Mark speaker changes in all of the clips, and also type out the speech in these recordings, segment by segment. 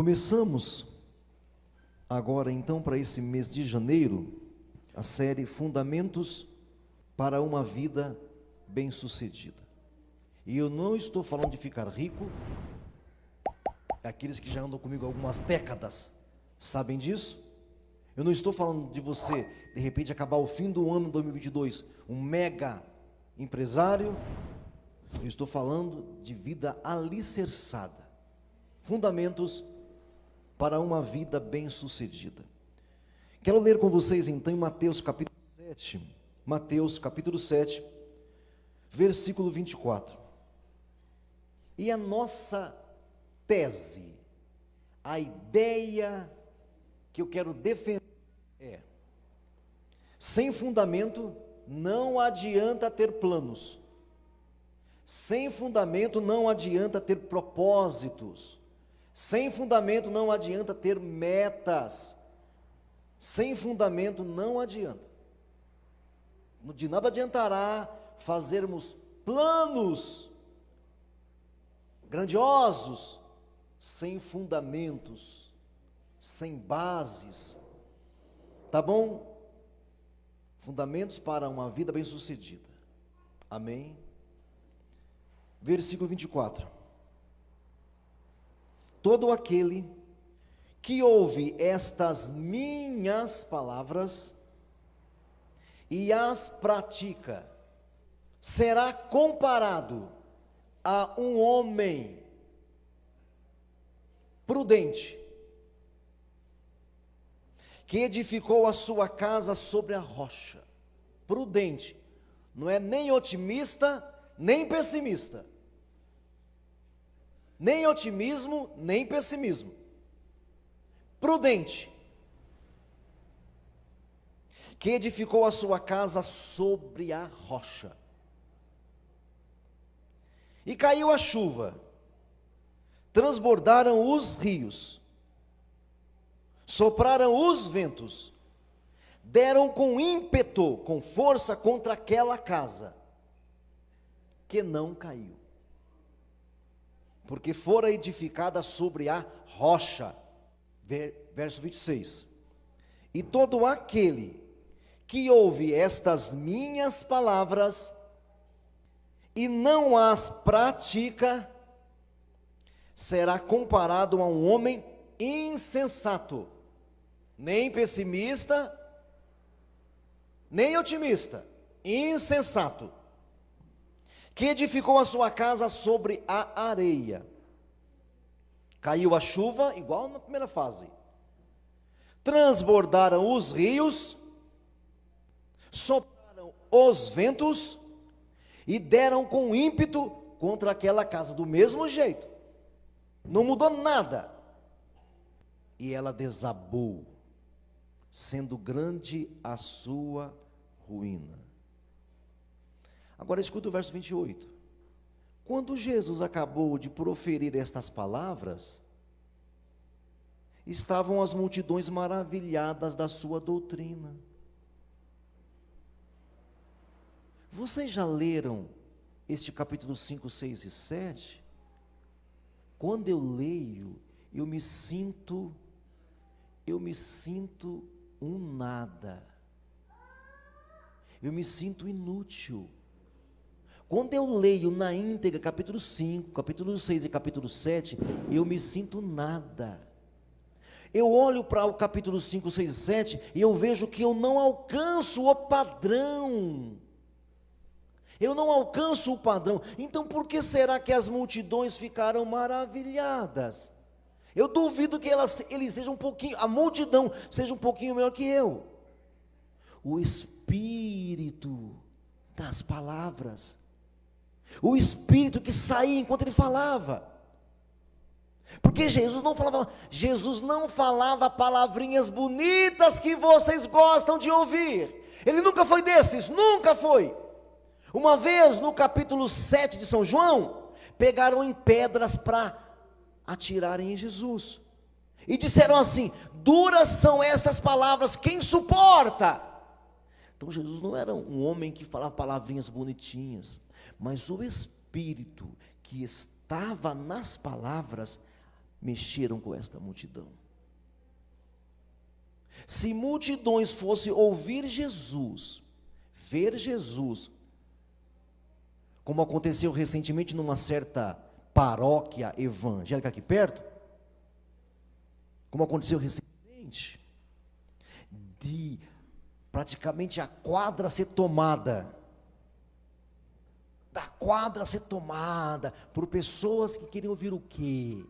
Speaker 1: Começamos agora então para esse mês de janeiro a série Fundamentos para uma Vida Bem-Sucedida. E eu não estou falando de ficar rico. Aqueles que já andam comigo há algumas décadas sabem disso. Eu não estou falando de você, de repente, acabar o fim do ano 2022 um mega empresário. Eu estou falando de vida alicerçada. Fundamentos para uma vida bem-sucedida. Quero ler com vocês então em Mateus capítulo 7. Mateus capítulo 7, versículo 24. E a nossa tese, a ideia que eu quero defender é: sem fundamento não adianta ter planos. Sem fundamento não adianta ter propósitos. Sem fundamento não adianta ter metas. Sem fundamento não adianta. De nada adiantará fazermos planos grandiosos sem fundamentos, sem bases. Tá bom? Fundamentos para uma vida bem-sucedida. Amém? Versículo 24. Todo aquele que ouve estas minhas palavras e as pratica, será comparado a um homem prudente, que edificou a sua casa sobre a rocha. Prudente, não é nem otimista, nem pessimista. Nem otimismo, nem pessimismo. Prudente, que edificou a sua casa sobre a rocha. E caiu a chuva, transbordaram os rios, sopraram os ventos, deram com ímpeto, com força contra aquela casa, que não caiu, porque fora edificada sobre a rocha. Verso 26. E todo aquele que ouve estas minhas palavras e não as pratica, será comparado a um homem insensato, nem pessimista, nem otimista, insensato, que edificou a sua casa sobre a areia. Caiu a chuva, igual na primeira fase. Transbordaram os rios, sopraram os ventos e deram com ímpeto contra aquela casa, do mesmo jeito. Não mudou nada. E ela desabou, sendo grande a sua ruína. Agora escuta o verso 28. Quando Jesus acabou de proferir estas palavras, estavam as multidões maravilhadas da sua doutrina. Vocês já leram este capítulo 5, 6 e 7? Quando eu leio, eu me sinto um nada. Eu me sinto inútil. Quando eu leio na íntegra capítulo 5, capítulo 6 e capítulo 7, eu me sinto nada. Eu olho para o capítulo 5, 6 e 7 e eu vejo que eu não alcanço o padrão. Eu não alcanço o padrão. Então por que será que as multidões ficaram maravilhadas? Eu duvido que eles sejam um pouquinho, a multidão seja um pouquinho melhor que eu. O espírito das palavras, o espírito que saía enquanto ele falava. Porque Jesus não falava palavrinhas bonitas que vocês gostam de ouvir. Ele nunca foi desses, nunca foi. Uma vez no capítulo 7 de São João, pegaram em pedras para atirarem em Jesus. E disseram assim: duras são estas palavras, quem suporta? Então Jesus não era um homem que falava palavrinhas bonitinhas, mas o Espírito que estava nas palavras mexeram com esta multidão. Se multidões fossem ouvir Jesus, ver Jesus, como aconteceu recentemente numa certa paróquia evangélica aqui perto, como aconteceu recentemente, de praticamente a quadra ser tomada, da quadra ser tomada, por pessoas que queriam ouvir o quê?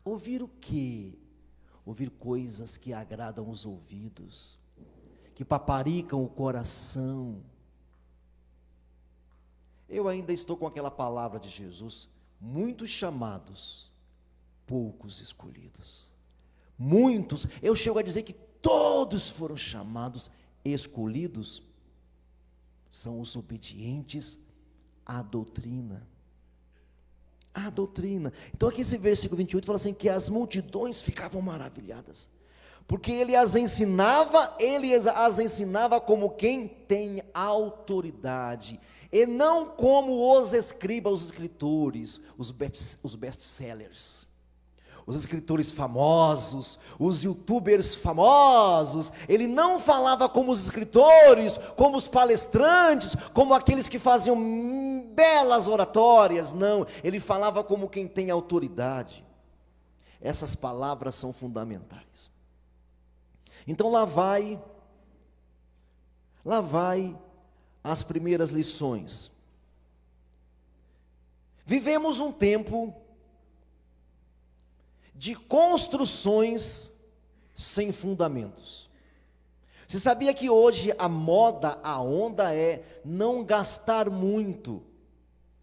Speaker 1: Ouvir o quê? Ouvir coisas que agradam os ouvidos, que paparicam o coração. Eu ainda estou com aquela palavra de Jesus: muitos chamados, poucos escolhidos. Muitos, eu chego a dizer que todos foram chamados, escolhidos são os obedientes à doutrina. A doutrina. Então aqui esse versículo 28 fala assim, que as multidões ficavam maravilhadas, porque ele as ensinava como quem tem autoridade, e não como os escribas, os escritores, os best-sellers, os escritores famosos, os youtubers famosos. Ele não falava como os escritores, como os palestrantes, como aqueles que faziam belas oratórias. Não, ele falava como quem tem autoridade. Essas palavras são fundamentais. Então lá vai as primeiras lições. Vivemos um tempo de construções sem fundamentos. Você sabia que hoje a onda é não gastar muito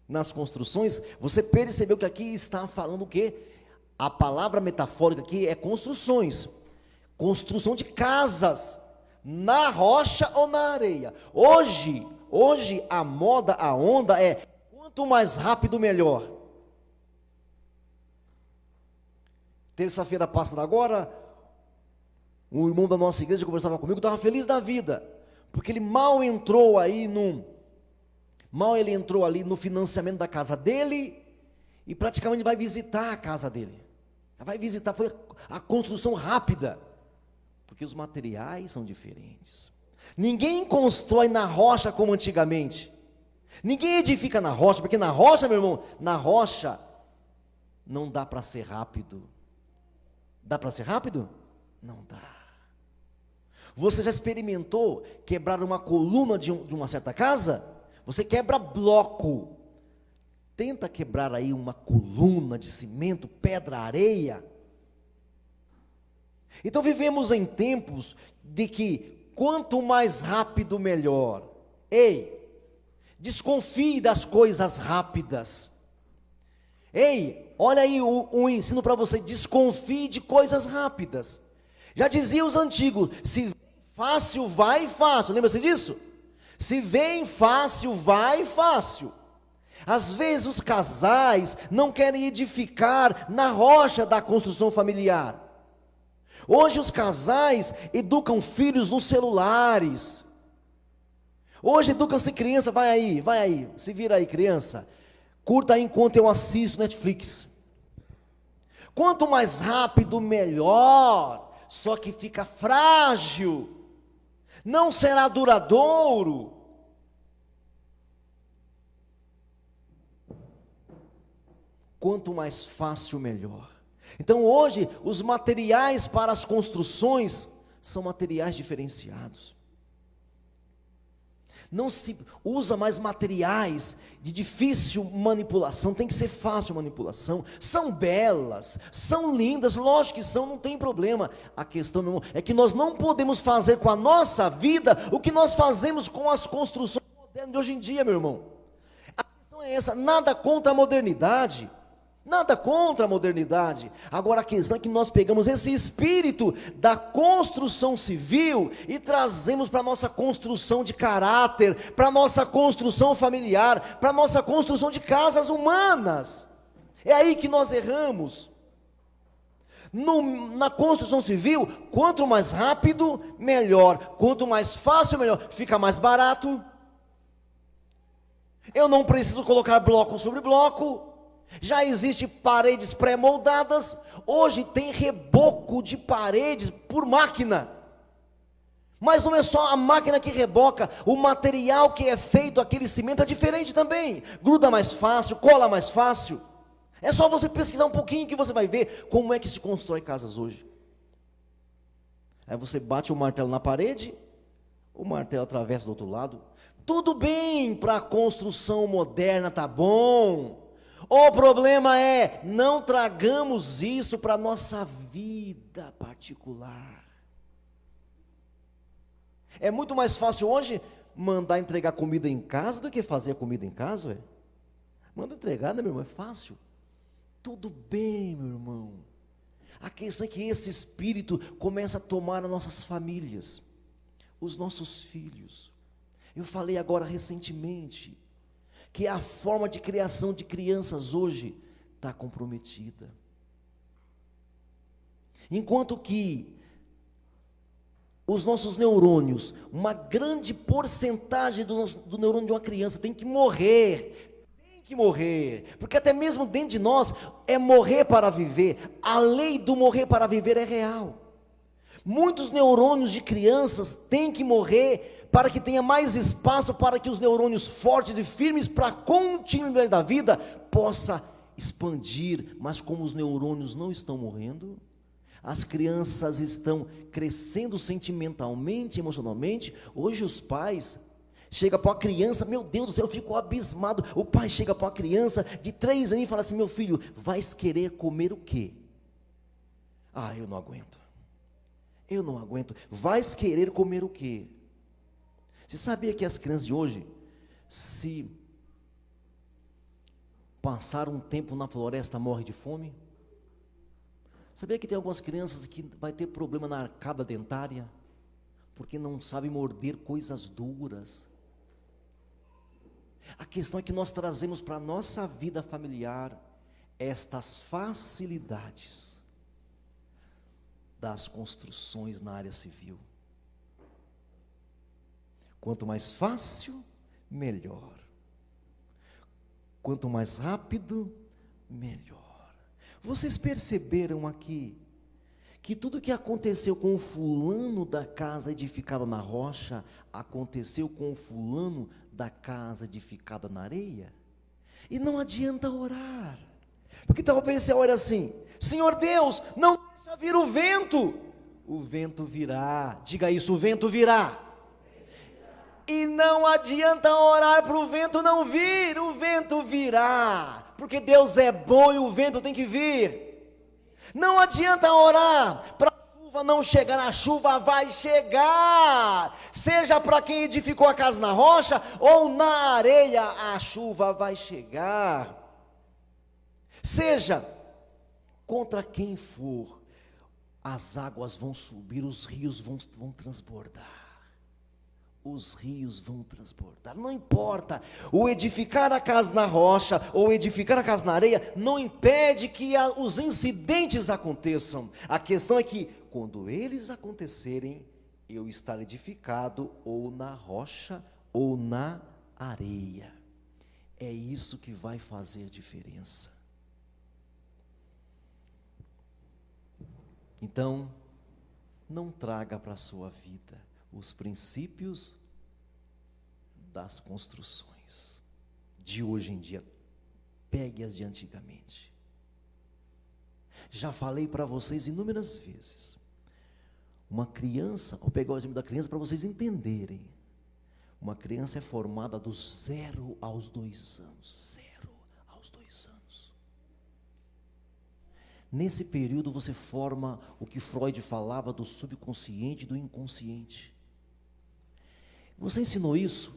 Speaker 1: nas construções? Você percebeu que aqui está falando o quê? A palavra metafórica aqui é construções. Construção de casas, na rocha ou na areia. Hoje a onda é quanto mais rápido melhor. Terça-feira passada agora, um irmão da nossa igreja conversava comigo, estava feliz da vida, porque ele mal entrou ali no financiamento da casa dele, e praticamente vai visitar a casa dele. Vai visitar, foi a construção rápida, porque os materiais são diferentes. Ninguém constrói na rocha como antigamente. Ninguém edifica na rocha, porque na rocha, meu irmão, na rocha não dá para ser rápido. Dá para ser rápido? Não dá. Você já experimentou quebrar uma coluna de uma certa casa? Você quebra bloco. Tenta quebrar aí uma coluna de cimento, pedra, areia. Então vivemos em tempos de que quanto mais rápido melhor. Ei, desconfie das coisas rápidas. Ei, olha aí o ensino para você: desconfie de coisas rápidas. Já diziam os antigos: se vem fácil, vai fácil. Lembra-se disso? Se vem fácil, vai fácil. Às vezes os casais não querem edificar na rocha da construção familiar. Hoje os casais educam filhos nos celulares. Hoje educam-se criança, vai aí, se vira aí criança. Curta aí enquanto eu assisto Netflix. Quanto mais rápido, melhor. Só que fica frágil. Não será duradouro. Quanto mais fácil, melhor. Então hoje, os materiais para as construções são materiais diferenciados. Não se usa mais materiais de difícil manipulação, tem que ser fácil manipulação. São belas, são lindas, lógico que são, não tem problema. A questão, meu irmão, é que nós não podemos fazer com a nossa vida o que nós fazemos com as construções modernas de hoje em dia, meu irmão. A questão é essa: nada contra a modernidade. Nada contra a modernidade. Agora a questão é que nós pegamos esse espírito da construção civil e trazemos para a nossa construção de caráter, para a nossa construção familiar, para a nossa construção de casas humanas. É aí que nós erramos. Na construção civil, quanto mais rápido, melhor. Quanto mais fácil, melhor. Fica mais barato. Eu não preciso colocar bloco sobre bloco. Já existe paredes pré-moldadas, hoje tem reboco de paredes por máquina. Mas não é só a máquina que reboca, o material que é feito, aquele cimento é diferente também. Gruda mais fácil, cola mais fácil. É só você pesquisar um pouquinho que você vai ver como é que se constrói casas hoje. Aí você bate o martelo na parede, o martelo atravessa do outro lado. Tudo bem para a construção moderna, tá bom. O problema é, não tragamos isso para a nossa vida particular. É muito mais fácil hoje mandar entregar comida em casa do que fazer a comida em casa, ué. Manda entregar, né, meu irmão? É fácil. Tudo bem, meu irmão. A questão é que esse espírito começa a tomar as nossas famílias, os nossos filhos. Eu falei agora recentemente que a forma de criação de crianças hoje está comprometida. Enquanto que os nossos neurônios, uma grande porcentagem do neurônio de uma criança tem que morrer, porque até mesmo dentro de nós é morrer para viver, a lei do morrer para viver é real. Muitos neurônios de crianças têm que morrer para que tenha mais espaço para que os neurônios fortes e firmes para a continuidade da vida possa expandir, mas como os neurônios não estão morrendo, as crianças estão crescendo sentimentalmente, emocionalmente. Hoje os pais chegam para uma criança, meu Deus do céu, eu fico abismado. O pai chega para uma criança de 3 anos e fala assim: meu filho, vais querer comer o quê? Ah, eu não aguento. Vais querer comer o quê? Você sabia que as crianças de hoje, se passar um tempo na floresta, morrem de fome? Sabia que tem algumas crianças que vai ter problema na arcada dentária, porque não sabem morder coisas duras? A questão é que nós trazemos para a nossa vida familiar estas facilidades das construções na área civil. Quanto mais fácil, melhor. Quanto mais rápido, melhor. Vocês perceberam aqui que tudo que aconteceu com o fulano da casa edificada na rocha, aconteceu com o fulano da casa edificada na areia? E não adianta orar, porque talvez você ore assim: Senhor Deus, não deixa vir o vento virá. Diga isso: o vento virá. E não adianta orar para o vento não vir, o vento virá, porque Deus é bom e o vento tem que vir. Não adianta orar para a chuva não chegar, a chuva vai chegar, seja para quem edificou a casa na rocha ou na areia, a chuva vai chegar. Seja contra quem for, as águas vão subir, os rios vão transbordar. Os rios vão transbordar, não importa, o edificar a casa na rocha, ou edificar a casa na areia, não impede que os incidentes aconteçam. A questão é que, quando eles acontecerem, eu estar edificado, ou na rocha, ou na areia. É isso que vai fazer diferença. Então, não traga para a sua vida os princípios das construções de hoje em dia, pegue as de antigamente. Já falei para vocês inúmeras vezes, uma criança, vou pegar o exemplo da criança para vocês entenderem, uma criança é formada do 0 aos 2 anos, 0 aos 2 anos. Nesse período você forma o que Freud falava do subconsciente e do inconsciente. Você ensinou isso?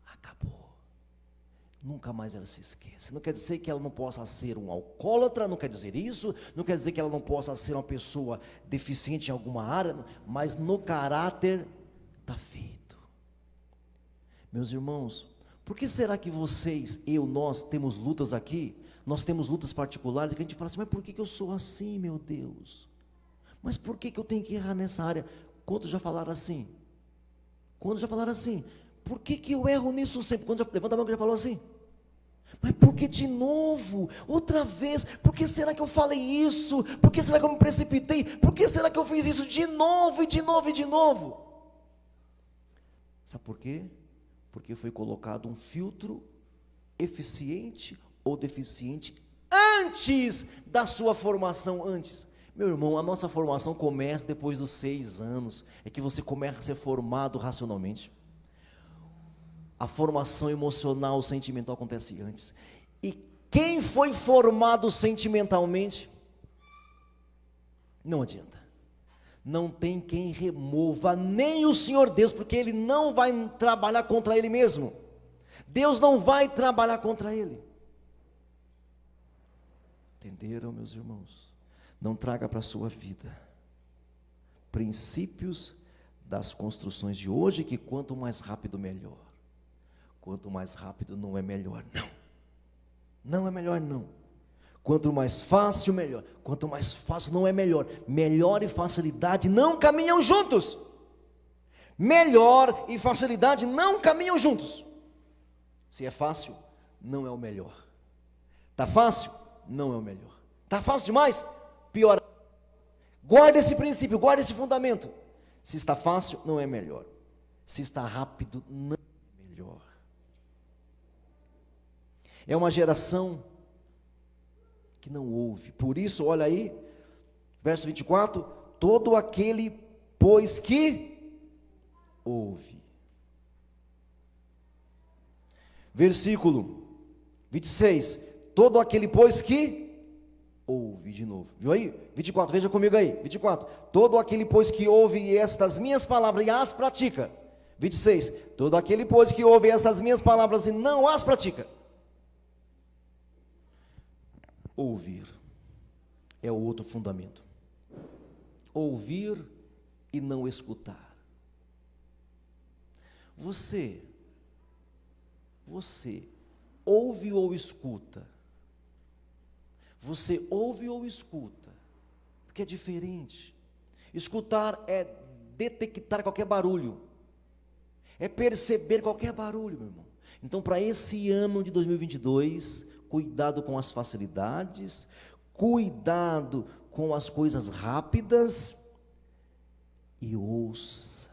Speaker 1: Acabou. Nunca mais ela se esquece. Não quer dizer que ela não possa ser um alcoólatra, não quer dizer isso, não quer dizer que ela não possa ser uma pessoa deficiente em alguma área, mas no caráter está feito. Meus irmãos, por que será que vocês, nós temos lutas aqui? Nós temos lutas particulares que a gente fala assim: mas por que eu sou assim, meu Deus? Mas por que eu tenho que errar nessa área? Quantos já falaram assim? Quando já falaram assim, por que eu erro nisso sempre? Quando já levanta a mão que já falou assim? Mas por que de novo? Outra vez? Por que será que eu falei isso? Por que será que eu me precipitei? Por que será que eu fiz isso de novo e de novo e de novo? Sabe por quê? Porque foi colocado um filtro eficiente ou deficiente antes da sua formação, antes. Meu irmão, a nossa formação começa depois dos 6 anos, é que você começa a ser formado racionalmente. A formação emocional, sentimental acontece antes. E quem foi formado sentimentalmente, não adianta. Não tem quem remova, nem o Senhor Deus, porque Ele não vai trabalhar contra Ele mesmo. Deus não vai trabalhar contra Ele. Entenderam, meus irmãos? Não traga para a sua vida princípios das construções de hoje, que quanto mais rápido melhor. Quanto mais rápido não é melhor, não. Não é melhor, não. Quanto mais fácil, melhor. Quanto mais fácil não é melhor. Melhor e facilidade não caminham juntos. Melhor e facilidade não caminham juntos. Se é fácil, não é o melhor. Está fácil? Não é o melhor. Está fácil demais? Pior. Guarda esse princípio, guarda esse fundamento. Se está fácil, não é melhor. Se está rápido, não é melhor. É uma geração que não ouve. Por isso, olha aí, verso 24: todo aquele, pois, que ouve. Versículo 26: todo aquele, pois, que ouve. De novo, viu aí? 24, veja comigo aí, 24: todo aquele, pois, que ouve estas minhas palavras e as pratica. 26: todo aquele, pois, que ouve estas minhas palavras e não as pratica. Ouvir é o outro fundamento. Ouvir e não escutar. Você ouve ou escuta? Você ouve ou escuta? Porque é diferente. Escutar é detectar qualquer barulho, é perceber qualquer barulho, meu irmão. Então, para esse ano de 2022, cuidado com as facilidades, cuidado com as coisas rápidas, e ouça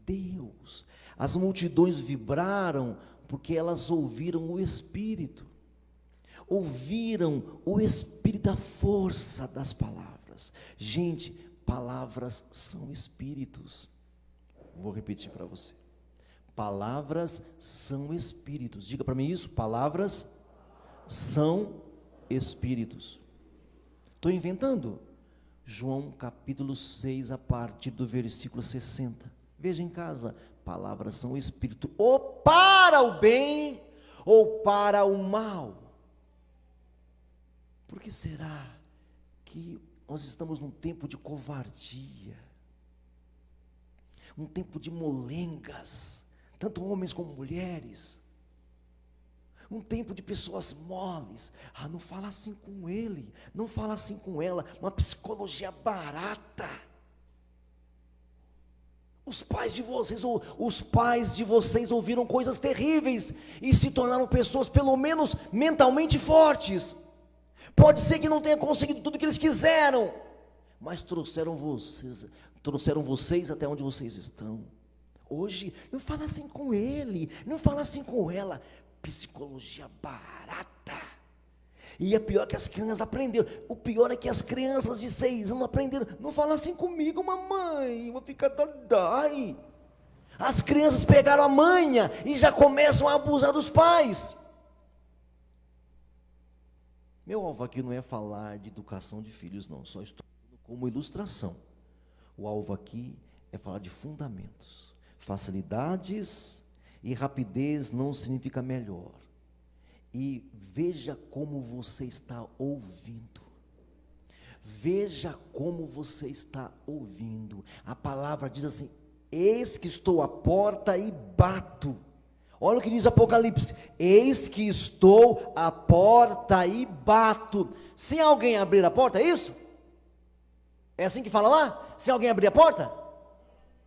Speaker 1: Deus. As multidões vibraram porque elas ouviram o Espírito, ouviram o Espírito, da força das palavras. Gente, palavras são espíritos. Vou repetir para você. Palavras são espíritos. Diga para mim isso. Palavras são espíritos. Estou inventando. João capítulo 6, a partir do versículo 60. Veja em casa. Palavras são espírito, ou para o bem, ou para o mal. Por que será que nós estamos num tempo de covardia? Um tempo de molengas, tanto homens como mulheres. Um tempo de pessoas moles. Não fala assim com ele, não fala assim com ela. Uma psicologia barata. Os pais de vocês ouviram coisas terríveis e se tornaram pessoas pelo menos mentalmente fortes. Pode ser que não tenha conseguido tudo que eles quiseram, mas trouxeram vocês até onde vocês estão. Hoje, não fala assim com ele, não fala assim com ela. Psicologia barata. E é pior que as crianças aprenderam. O pior é que as crianças de 6 anos aprenderam. Não fala assim comigo, mamãe, eu vou ficar dadai. As crianças pegaram a manha e já começam a abusar dos pais. Meu alvo aqui não é falar de educação de filhos, não. Só estou como ilustração. O alvo aqui é falar de fundamentos. Facilidades e rapidez não significa melhor. E veja como você está ouvindo. Veja como você está ouvindo. A palavra diz assim: eis que estou à porta e bato. Olha o que diz Apocalipse: eis que estou à porta e bato. Se alguém abrir a porta, é isso? É assim que fala lá? Se alguém abrir a porta?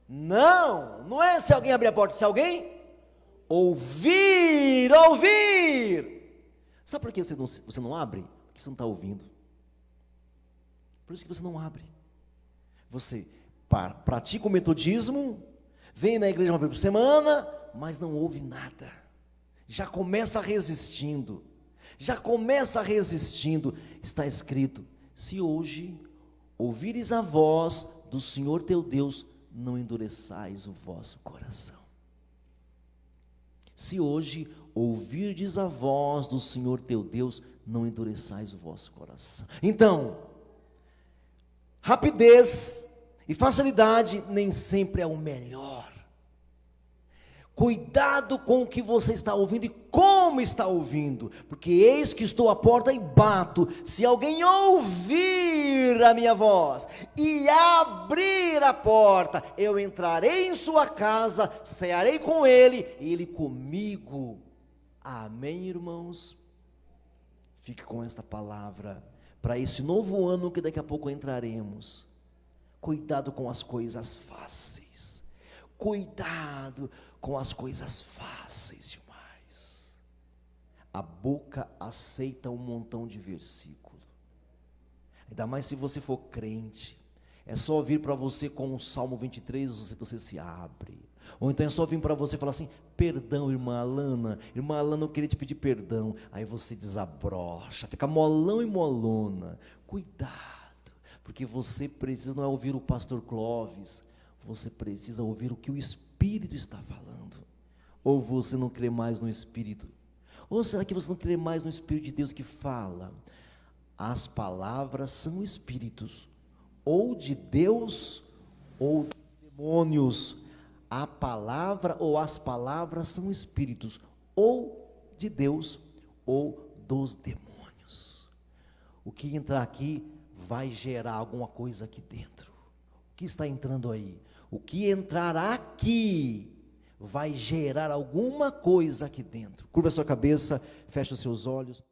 Speaker 1: Não, não é se alguém abrir a porta, se alguém ouvir, ouvir. Sabe por que você não abre? Porque você não está ouvindo. Por isso que você não abre. Você pratica o metodismo, vem na igreja uma vez por semana, mas não ouve nada. Já começa resistindo. Está escrito: se hoje ouvires a voz do Senhor teu Deus, não endureçais o vosso coração. Se hoje ouvirdes a voz do Senhor teu Deus, não endureçais o vosso coração. Então, rapidez e facilidade nem sempre é o melhor. Cuidado com o que você está ouvindo e como está ouvindo, porque eis que estou à porta e bato. Se alguém ouvir a minha voz e abrir a porta, eu entrarei em sua casa, cearei com ele e ele comigo. Amém, irmãos? Fique com esta palavra para esse novo ano que daqui a pouco entraremos. Cuidado com as coisas fáceis. Cuidado com as coisas fáceis demais. A boca aceita um montão de versículo. Ainda mais se você for crente. É só vir para você com o Salmo 23, você se abre. Ou então é só vir para você e falar assim: perdão, irmã Alana, eu queria te pedir perdão. Aí você desabrocha, fica molão e molona. Cuidado, porque você precisa não é ouvir o pastor Clóvis, você precisa ouvir o que o Espírito está falando. Ou você não crê mais no Espírito? Ou será que você não crê mais no Espírito de Deus que fala? As palavras são espíritos, ou de Deus, ou de demônios. A palavra ou as palavras são espíritos, ou de Deus, ou dos demônios. O que entrar aqui vai gerar alguma coisa aqui dentro. O que está entrando aí? O que entrar aqui vai gerar alguma coisa aqui dentro. Curva a sua cabeça, fecha os seus olhos.